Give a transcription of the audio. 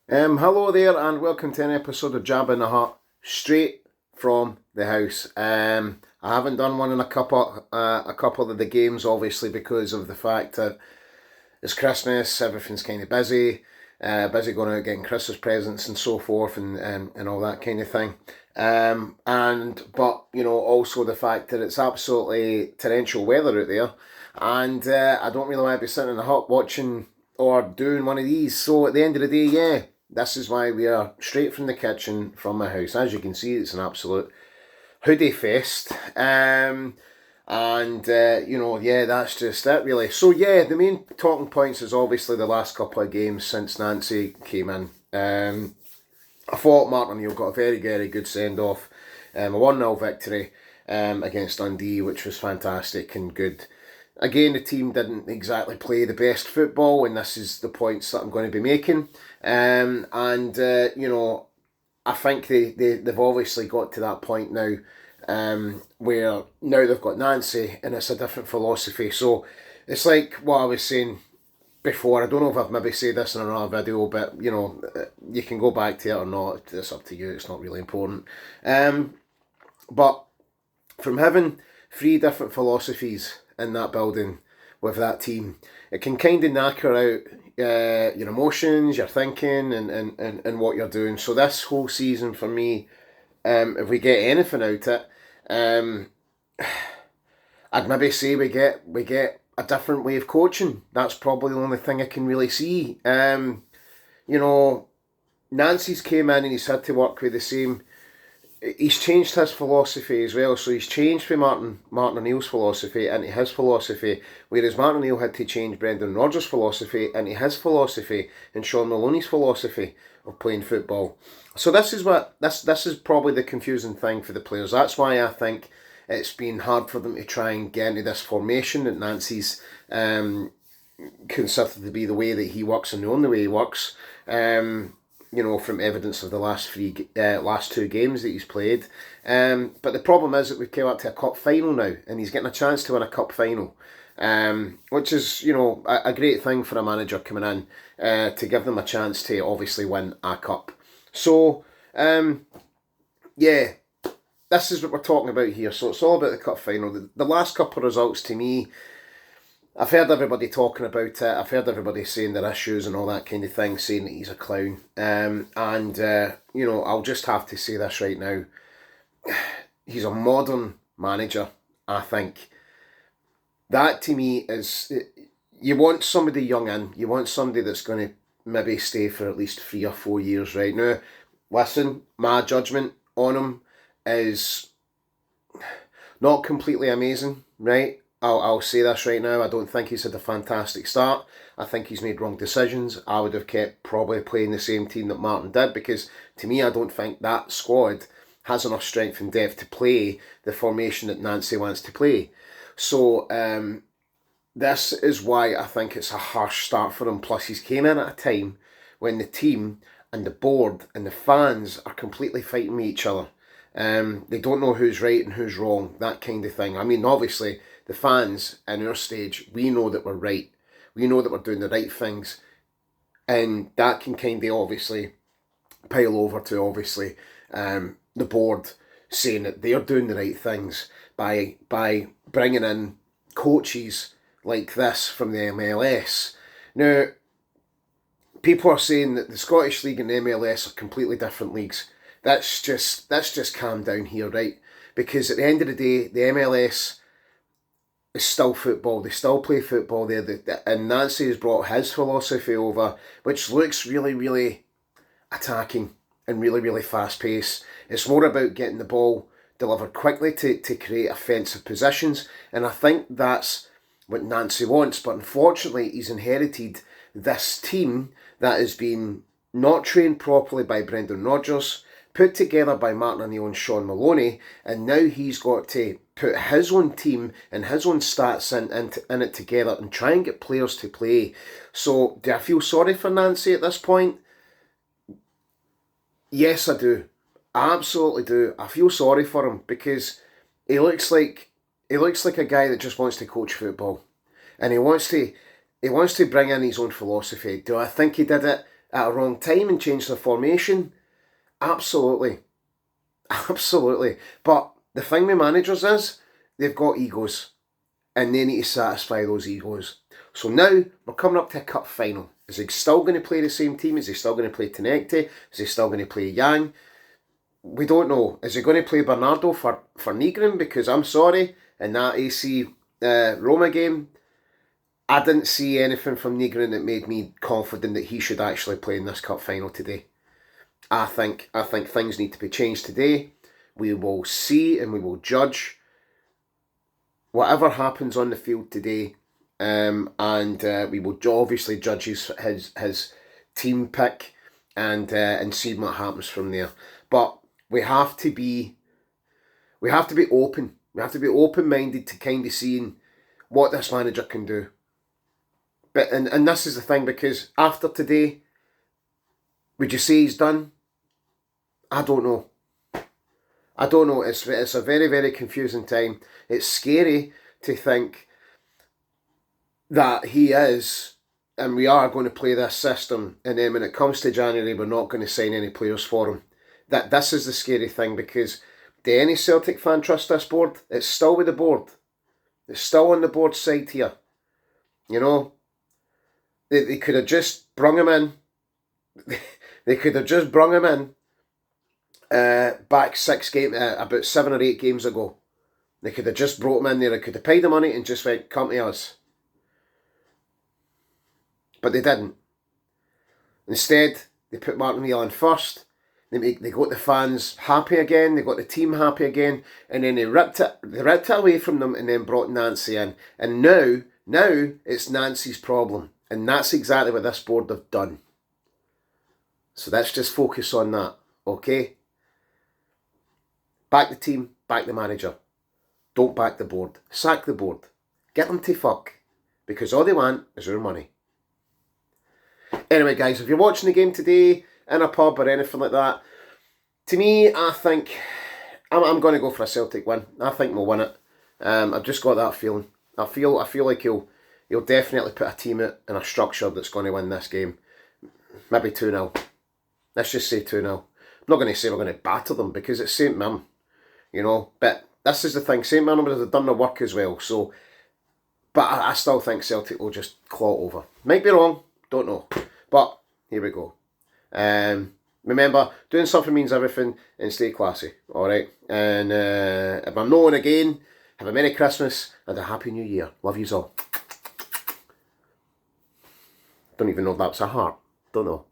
Hello there, and welcome to an episode of Jab in the Hut, straight from the house. I haven't done one in a couple of the games, obviously, because of the fact that it's Christmas, everything's kind of busy, busy going out getting Christmas presents and so forth, and all that kind of thing. But also the fact that it's absolutely torrential weather out there, and I don't really want to be sitting in the hut watching or doing one of these. So at the end of the day, yeah, this is why we are straight from the kitchen from my house. As you can see, it's an absolute hoodie fest. Yeah, that's just it really. So yeah, the main talking points is obviously the last couple of games since Nancy came in. I thought Martin O'Neill got a very, very good send off. A 1-0 victory against Dundee, which was fantastic and good. Again, the team didn't exactly play the best football, and this is the points that I'm going to be making. I think they've obviously got to that point now where now they've got Nancy and it's a different philosophy. So it's like what I was saying before. I don't know if I've maybe said this in another video, but you can go back to it or not. It's up to you. It's not really important. But from having three different philosophies in that building with that team, it can kind of knacker out your emotions, your thinking, and what you're doing. So this whole season for me, if we get anything out of it, I'd maybe say we get a different way of coaching. That's probably the only thing I can really see. Nancy's came in and he's had to work with the same. He's changed his philosophy as well, so he's changed from Martin O'Neill's philosophy into his philosophy, whereas Martin O'Neill had to change Brendan Rodgers' philosophy into his philosophy and Sean Maloney's philosophy of playing football. So this is probably the confusing thing for the players. That's why I think it's been hard for them to try and get into this formation that Nancy's considered to be the way that he works and the only way he works. From evidence of the last two games that he's played. But the problem is that we've come up to a cup final now, and he's getting a chance to win a cup final, which is, a great thing for a manager coming in to give them a chance to obviously win a cup. So, yeah, this is what we're talking about here. So it's all about the cup final. The last couple of results to me, I've heard everybody talking about it. I've heard everybody saying their issues and all that kind of thing, saying that he's a clown. I'll just have to say this right now. He's a modern manager, I think. That to me is, you want somebody young in. You want somebody that's going to maybe stay for at least 3 or 4 years right now. Listen, my judgment on him is not completely amazing, right? I'll say this right now. I don't think he's had a fantastic start. I think he's made wrong decisions. I would have kept probably playing the same team that Martin did, because to me, I don't think that squad has enough strength and depth to play the formation that Nancy wants to play. So this is why I think it's a harsh start for him. Plus, he's came in at a time when the team and the board and the fans are completely fighting with each other. They don't know who's right and who's wrong, that kind of thing. I mean, obviously, the fans in our stage, we know that we're right. We know that we're doing the right things. And that can kind of obviously pile over to obviously the board saying that they're doing the right things by bringing in coaches like this from the MLS. Now, people are saying that the Scottish League and the MLS are completely different leagues. That's just calm down here, right? Because at the end of the day, the MLS is still football. They still play football there. And Nancy has brought his philosophy over, which looks really, really attacking and really, really fast paced. It's more about getting the ball delivered quickly to create offensive positions. And I think that's what Nancy wants. But unfortunately, he's inherited this team that has been not trained properly by Brendan Rodgers, put together by Martin O'Neill and Sean Maloney, and now he's got to put his own team and his own stats in it together and try and get players to play. So, do I feel sorry for Nancy at this point? Yes, I do. I absolutely do. I feel sorry for him because he looks like a guy that just wants to coach football, and he wants to bring in his own philosophy. Do I think he did it at a wrong time and change their formation? Absolutely. Absolutely. But the thing with managers is, they've got egos. And they need to satisfy those egos. So now, we're coming up to a cup final. Is he still going to play the same team? Is he still going to play Tenecte? Is he still going to play Yang? We don't know. Is he going to play Bernardo for Nigren? Because I'm sorry, in that AC Roma game, I didn't see anything from Nigren that made me confident that he should actually play in this cup final today. I think things need to be changed today. We will see and we will judge whatever happens on the field today, and we will obviously judge his team pick and see what happens from there. But we have to be open. We have to be open-minded to kind of seeing what this manager can do. But and this is the thing, because after today, would you say he's done? I don't know. It's a very, very confusing time. It's scary to think that he is, and we are going to play this system, and then when it comes to January, we're not going to sign any players for him. This is the scary thing, because do any Celtic fan trust this board? It's still with the board. It's still on the board's side here. You know, they could have just brung him in. They could have just brung him in back about 7 or 8 games ago. They could have just brought him in there. They could have paid the money and just went, come to us. But they didn't. Instead, they put Martin Whelan first. They got the fans happy again. They got the team happy again. And then they ripped it away from them and then brought Nancy in. And now it's Nancy's problem. And that's exactly what this board have done. So let's just focus on that, okay? Back the team, back the manager. Don't back the board. Sack the board. Get them to fuck. Because all they want is our money. Anyway, guys, if you're watching the game today in a pub or anything like that, to me, I think I'm going to go for a Celtic win. I think we'll win it. I've just got that feeling. I feel like he'll definitely put a team out in a structure that's going to win this game. Maybe 2-0. Let's just say 2-0. I'm not going to say we're going to batter them because it's St Mirren, you know. But this is the thing. St Mirren would have done the work as well. So, but I still think Celtic will just claw it over. Might be wrong. Don't know. But here we go. Remember, doing something means everything, and stay classy. Alright? And if I'm known again, have a Merry Christmas and a Happy New Year. Love yous all. Don't even know if that's a heart. Don't know.